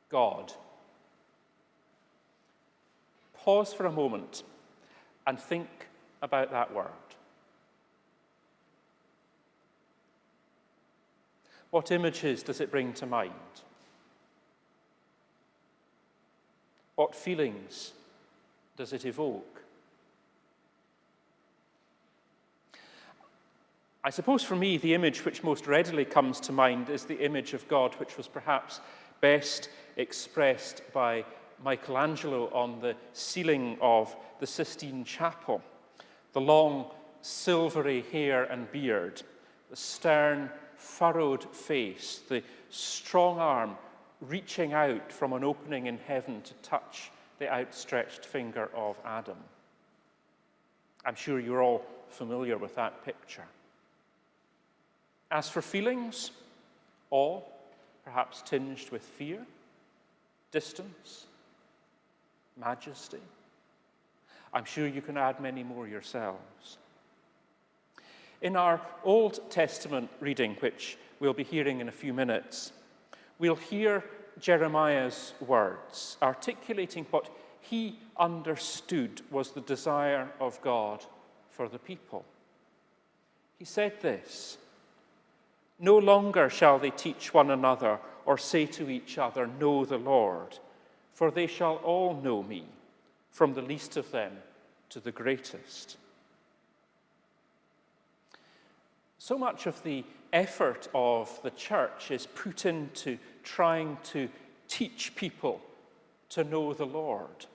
God. Pause for a moment and think about that word. What images does it bring to mind? What feelings does it evoke? I suppose for me, the image which most readily comes to mind is the image of God, which was perhaps best expressed by Michelangelo on the ceiling of the Sistine Chapel. The long, silvery hair and beard, the stern, furrowed face, the strong arm reaching out from an opening in heaven to touch the outstretched finger of Adam. I'm sure you're all familiar with that picture. As for feelings, awe, perhaps tinged with fear, distance, majesty, I'm sure you can add many more yourselves. In our Old Testament reading, which we'll be hearing in a few minutes, we'll hear Jeremiah's words, articulating what he understood was the desire of God for the people. He said this, "No longer shall they teach one another or say to each other, 'Know the Lord,' for they shall all know me, from the least of them to the greatest." So much of the effort of the church is put into trying to teach people to know the Lord.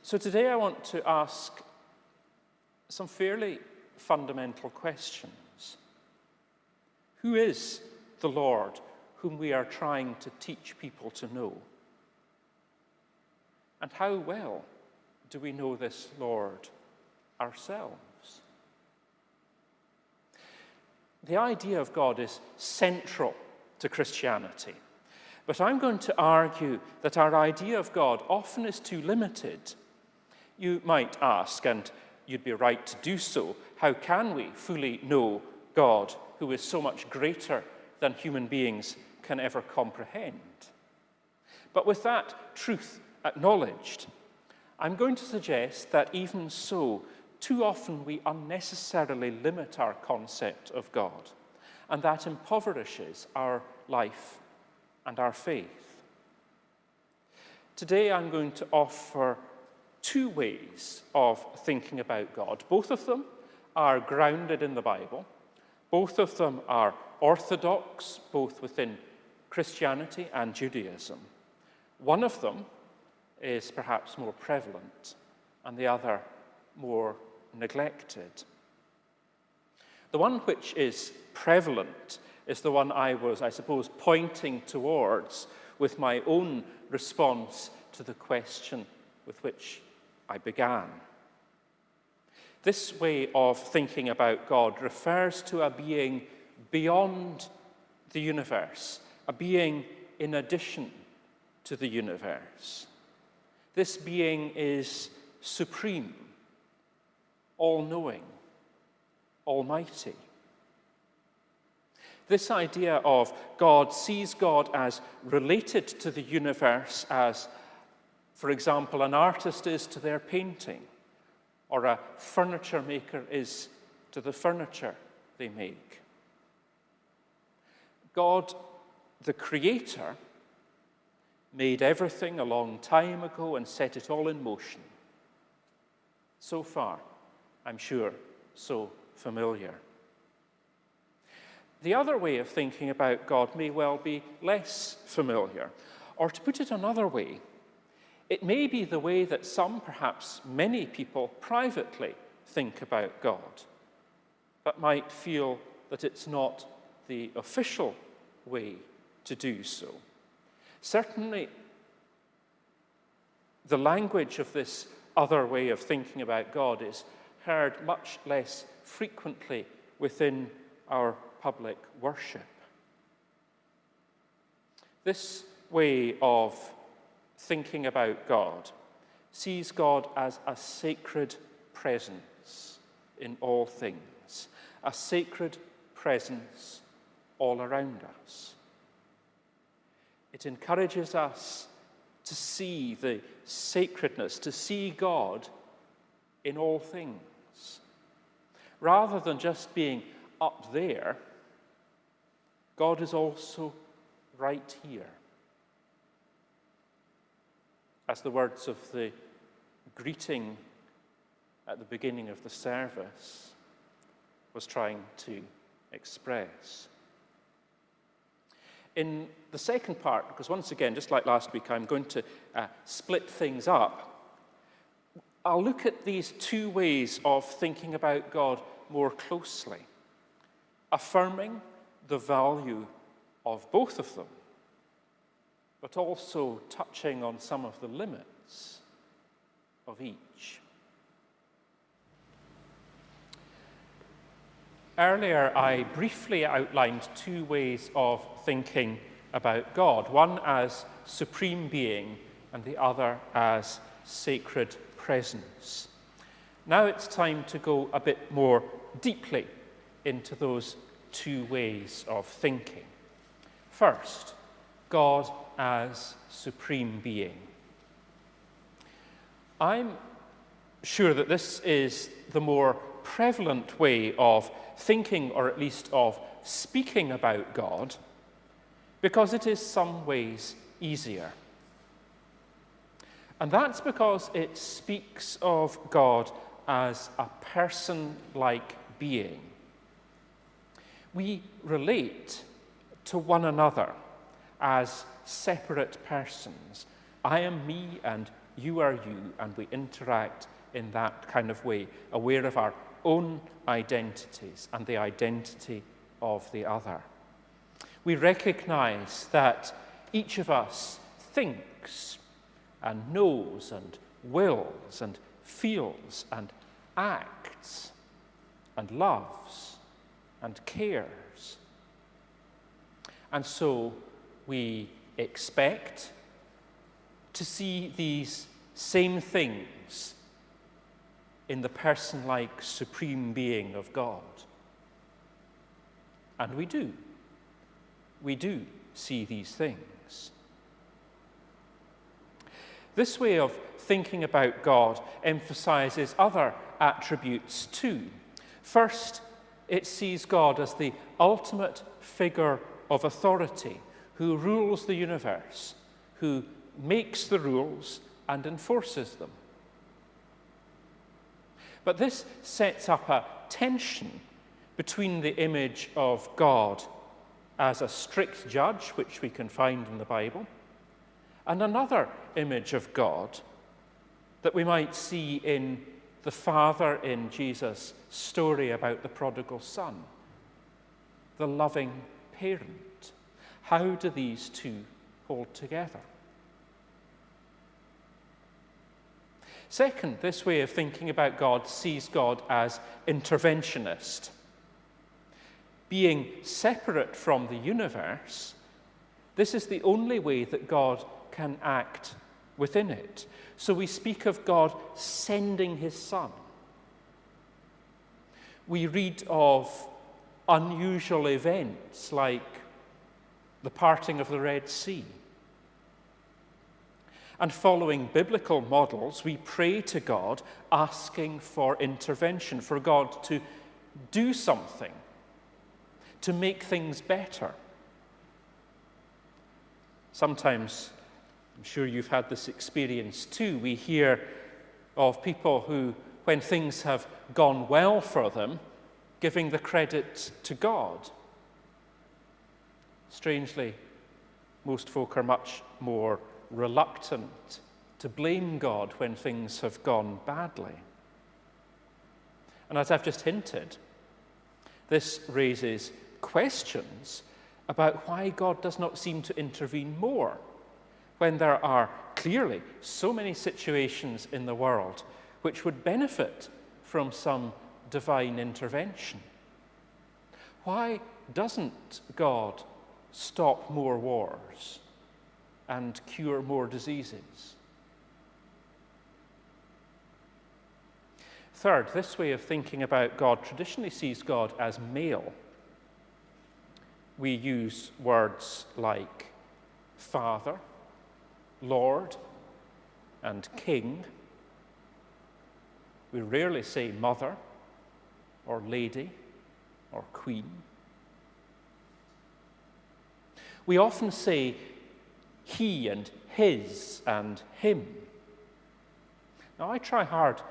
So today I want to ask some fairly fundamental questions. Who is the Lord whom we are trying to teach people to know? And how well do we know this Lord ourselves? The idea of God is central to Christianity, but I'm going to argue that our idea of God often is too limited. You might ask, and you'd be right to do so, how can we fully know God, who is so much greater than human beings can ever comprehend? But with that truth acknowledged, I'm going to suggest that even so, too often we unnecessarily limit our concept of God, and that impoverishes our life and our faith. Today I'm going to offer two ways of thinking about God. Both of them are grounded in the Bible. Both of them are orthodox, both within Christianity and Judaism. One of them is perhaps more prevalent, and the other more neglected. The one which is prevalent is the one I was, I suppose, pointing towards with my own response to the question with which I began. This way of thinking about God refers to a being beyond the universe, a being in addition to the universe. This being is supreme, all-knowing, almighty. This idea of God sees God as related to the universe as, for example, an artist is to their painting, or a furniture maker is to the furniture they make. God, the Creator, made everything a long time ago and set it all in motion. So far, I'm sure, so familiar. The other way of thinking about God may well be less familiar. Or to put it another way, it may be the way that some, perhaps many people, privately think about God, but might feel that it's not the official way to do so. Certainly, the language of this other way of thinking about God is heard much less frequently within our public worship. This way of thinking about God sees God as a sacred presence in all things, a sacred presence all around us. It encourages us to see the sacredness, to see God in all things. Rather than just being up there, God is also right here. As the words of the greeting at the beginning of the service was trying to express. In the second part, because once again, just like last week, I'm going to split things up, I'll look at these two ways of thinking about God more closely, affirming the value of both of them, but also touching on some of the limits of each. Earlier, I briefly outlined two ways of thinking about God, one as supreme being and the other as sacred presence. Now it's time to go a bit more deeply into those two ways of thinking. First, God as supreme being. I'm sure that this is the more prevalent way of thinking, or at least of speaking about God, because it is some ways easier. And that's because it speaks of God as a person-like being. We relate to one another as separate persons. I am me and you are you, and we interact in that kind of way, aware of our own identities and the identity of the other. We recognize that each of us thinks and knows and wills and feels and acts and loves and cares. And so we expect to see these same things in the person-like supreme being of God. And we do. We do see these things. This way of thinking about God emphasizes other attributes too. First, it sees God as the ultimate figure of authority who rules the universe, who makes the rules and enforces them. But this sets up a tension between the image of God as a strict judge, which we can find in the Bible, and another image of God that we might see in the Father in Jesus' story about the prodigal son, the loving parent. How do these two hold together? Second, this way of thinking about God sees God as interventionist. Being separate from the universe, this is the only way that God can act within it. So we speak of God sending his Son. We read of unusual events like the parting of the Red Sea. And following biblical models, we pray to God asking for intervention, for God to do something, to make things better. Sometimes, I'm sure you've had this experience too, we hear of people who, when things have gone well for them, giving the credit to God. Strangely, most folk are much more reluctant to blame God when things have gone badly. And as I've just hinted, this raises questions about why God does not seem to intervene more when there are clearly so many situations in the world which would benefit from some divine intervention. Why doesn't God stop more wars and cure more diseases? Third, this way of thinking about God traditionally sees God as male. We use words like Father, Lord, and King. We rarely say mother, or lady, or queen. We often say he and his and him. Now, I try hard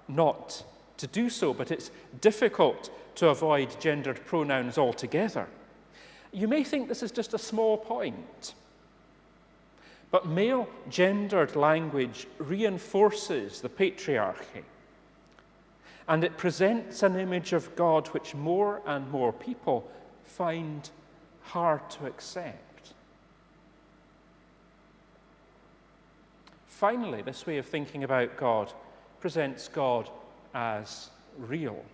not to do so, but it's difficult to avoid gendered pronouns altogether. You may think this is just a small point, but male gendered language reinforces the patriarchy, and it presents an image of God which more and more people find hard to accept. Finally, this way of thinking about God presents God as real.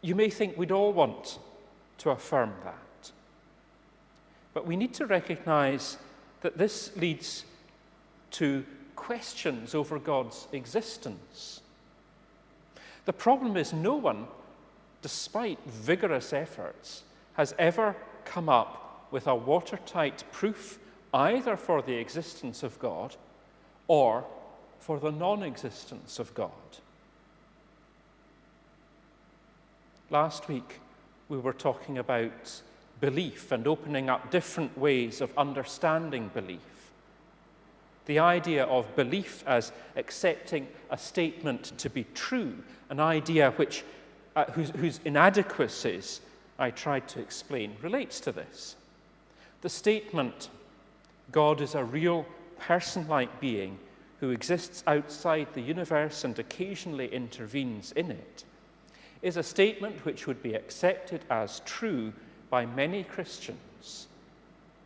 You may think we'd all want to affirm that, but we need to recognize that this leads to questions over God's existence. The problem is no one, despite vigorous efforts, has ever come up with a watertight proof either for the existence of God or for the non-existence of God. Last week, we were talking about belief and opening up different ways of understanding belief. The idea of belief as accepting a statement to be true, an idea whose inadequacies I tried to explain, relates to this. The statement, God is a real person-like being who exists outside the universe and occasionally intervenes in it, is a statement which would be accepted as true by many Christians,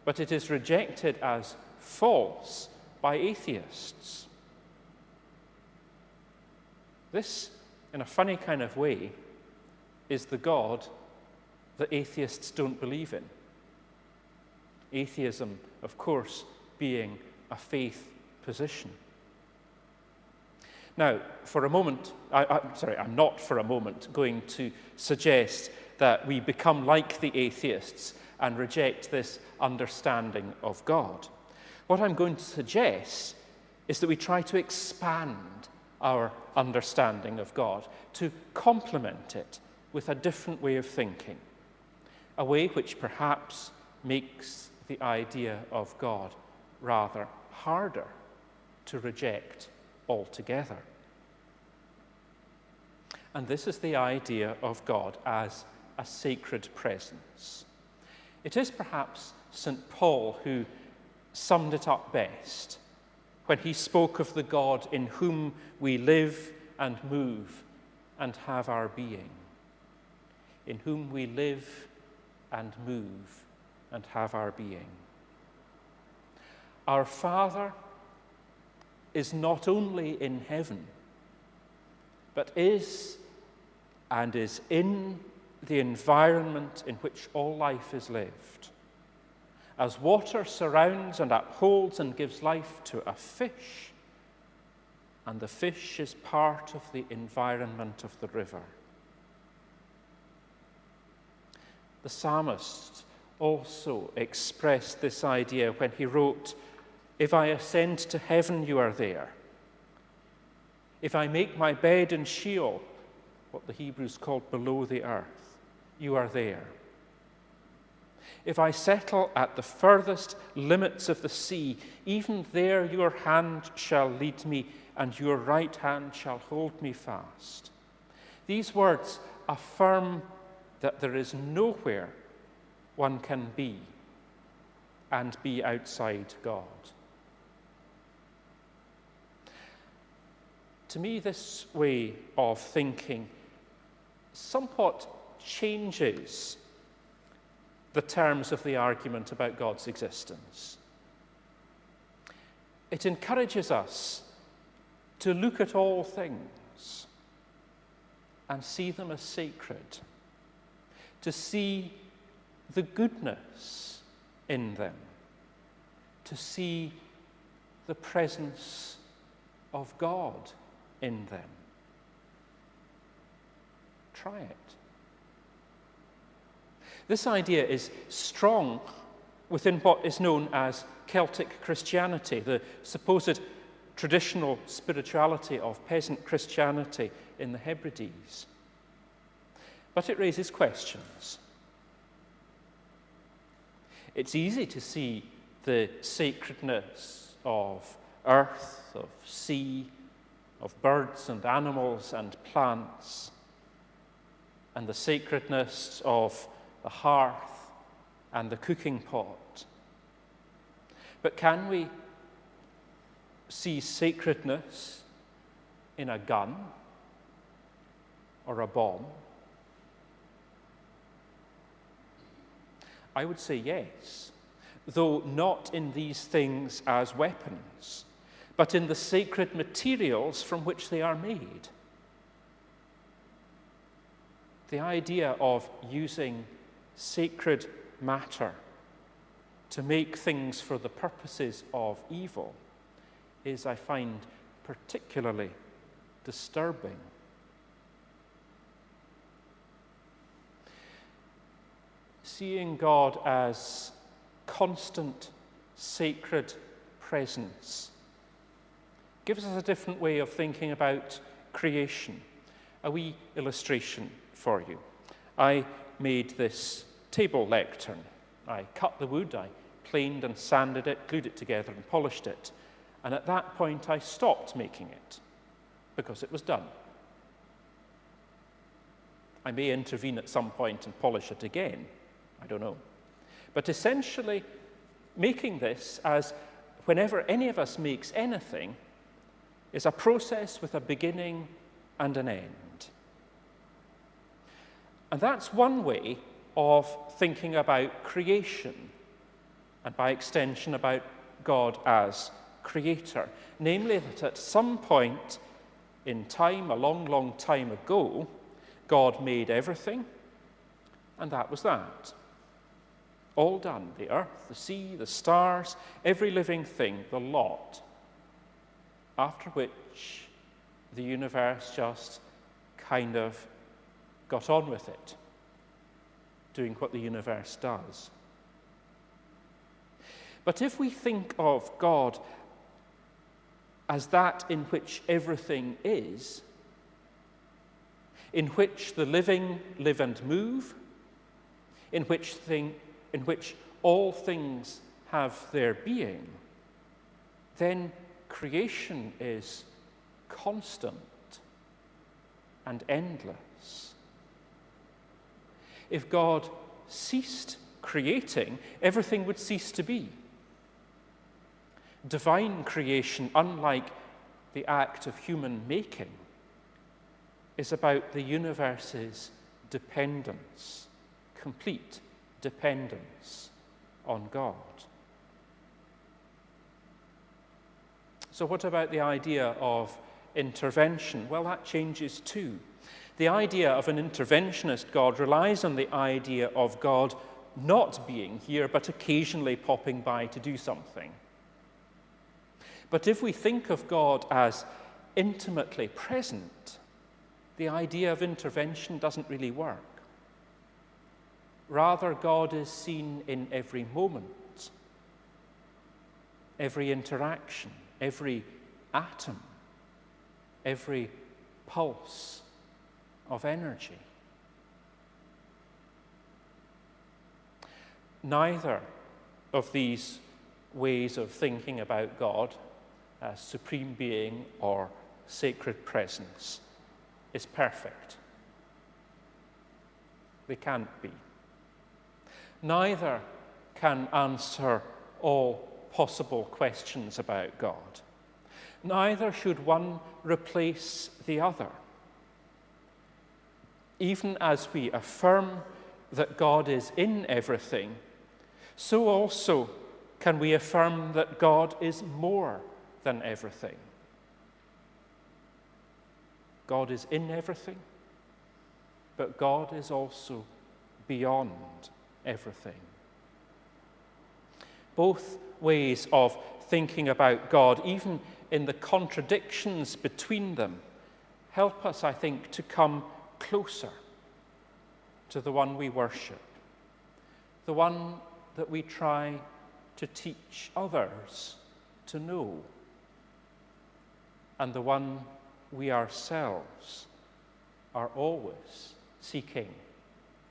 but it is rejected as false by atheists. This, in a funny kind of way, is the God that atheists don't believe in. Atheism, of course, being a faith position. Now, for a moment, I'm not for a moment going to suggest that we become like the atheists and reject this understanding of God. What I'm going to suggest is that we try to expand our understanding of God, to complement it with a different way of thinking, a way which perhaps makes the idea of God rather harder to reject altogether. And this is the idea of God as a sacred presence. It is perhaps St. Paul who summed it up best when he spoke of the God in whom we live and move and have our being. In whom we live and move and have our being. Our Father is not only in heaven, but is and is in the environment in which all life is lived. As water surrounds and upholds and gives life to a fish, and the fish is part of the environment of the river. The psalmist also expressed this idea when he wrote, "If I ascend to heaven, you are there. If I make my bed in Sheol," what the Hebrews called below the earth, "you are there. If I settle at the furthest limits of the sea, even there your hand shall lead me, and your right hand shall hold me fast." These words affirm that there is nowhere one can be and be outside God. To me, this way of thinking somewhat changes the terms of the argument about God's existence. It encourages us to look at all things and see them as sacred, to see the goodness in them, to see the presence of God in them. Try it. This idea is strong within what is known as Celtic Christianity, the supposed traditional spirituality of peasant Christianity in the Hebrides. But it raises questions. It's easy to see the sacredness of earth, of sea, of birds and animals and plants, and the sacredness of the hearth and the cooking pot. But can we see sacredness in a gun or a bomb? I would say yes, though not in these things as weapons, but in the sacred materials from which they are made. The idea of using sacred matter to make things for the purposes of evil is, I find, particularly disturbing. Seeing God as constant sacred presence gives us a different way of thinking about creation. A wee illustration for you. I made this table lectern. I cut the wood, I planed and sanded it, glued it together and polished it. And at that point I stopped making it because it was done. I may intervene at some point and polish it again. I don't know. But essentially, making this, as whenever any of us makes anything, is a process with a beginning and an end. And that's one way of thinking about creation, and by extension about God as creator. Namely, that at some point in time, a long, long time ago, God made everything, and that was that. All done, the earth, the sea, the stars, every living thing, the lot. After which the universe just kind of got on with it, doing what the universe does. But if we think of God as that in which everything is, in which the living live and move, in which all things have their being, then creation is constant and endless. If God ceased creating, everything would cease to be. Divine creation, unlike the act of human making, is about the universe's dependence, complete dependence on God. So what about the idea of intervention? Well, that changes too. The idea of an interventionist God relies on the idea of God not being here, but occasionally popping by to do something. But if we think of God as intimately present, the idea of intervention doesn't really work. Rather, God is seen in every moment, every interaction, every atom, every pulse of energy. Neither of these ways of thinking about God as supreme being or sacred presence is perfect. They can't be. Neither can answer all possible questions about God. Neither should one replace the other. Even as we affirm that God is in everything, so also can we affirm that God is more than everything. God is in everything, but God is also beyond everything. Both ways of thinking about God, even in the contradictions between them, help us, I think, to come closer to the one we worship, the one that we try to teach others to know, and the one we ourselves are always seeking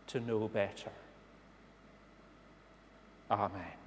to know better. Amen.